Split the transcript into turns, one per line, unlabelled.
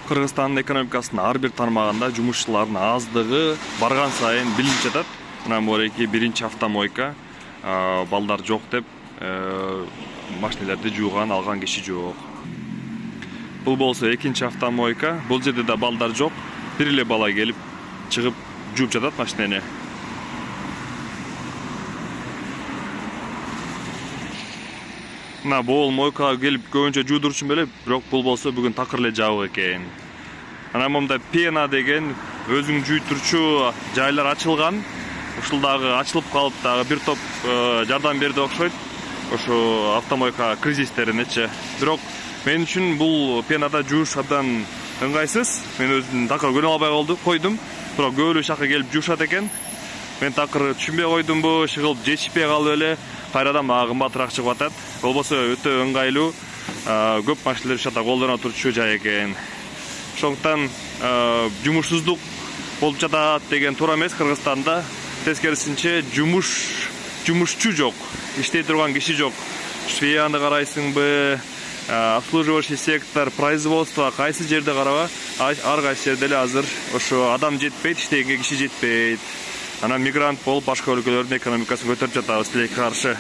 Кыргызстандын экономикасынын ар бир тармагында жумушчулардын аздыгы барган сайын билинип жатат. Мына мореки биринчи автомойка, балдар жок деп машинелерди жууган алган киши жок. Бул болсо экинчи автомойка, бул жерде да балдар жок. Бир эле бала келип чыгып жууп жатат машинени. Мына бул мойкага келип көбүнчө жуудурчун беле, бирок бул болсо бүгүн такыр эле жабык экен. Ана момда пена деген өзүң жуйтурчу жайлар ачылган. Ушул дагы ачылып калып дагы бир топ жардам берди окшойт. Ошо автомойка кризистеринечи. Бирок мен үчүн бул пенада жууш абдан ыңгайсыз. Мен өзүм такыр көрө албай койдум. Бирок көбөлүк шака келип жуушат экен. Мен такыр түшүнбөй койдумбу, шыгылып жетишпей калып эле кайрадан мага кымбатыраак чыгып атат. Болбосо өтө ыңгайлуу, көп машинелер ушата колдоно турчу жай экен. Ошондуктан жумушсуздук болуп жатат деген туура эмес Кыргызстанда. Тескерисинче жумушчу жок, иштей турган киши жок. Швеяны карайсыңбы, обслуживающий сектор, производство кайсы жерде караба, ар кайсы жерде эле азыр ошо адам жетпейт, иштегенге киши жетпейт. Анан мигрант болуп башка өлкөлөрдүн экономикасын көтөрүп жатабыз тилекке каршы.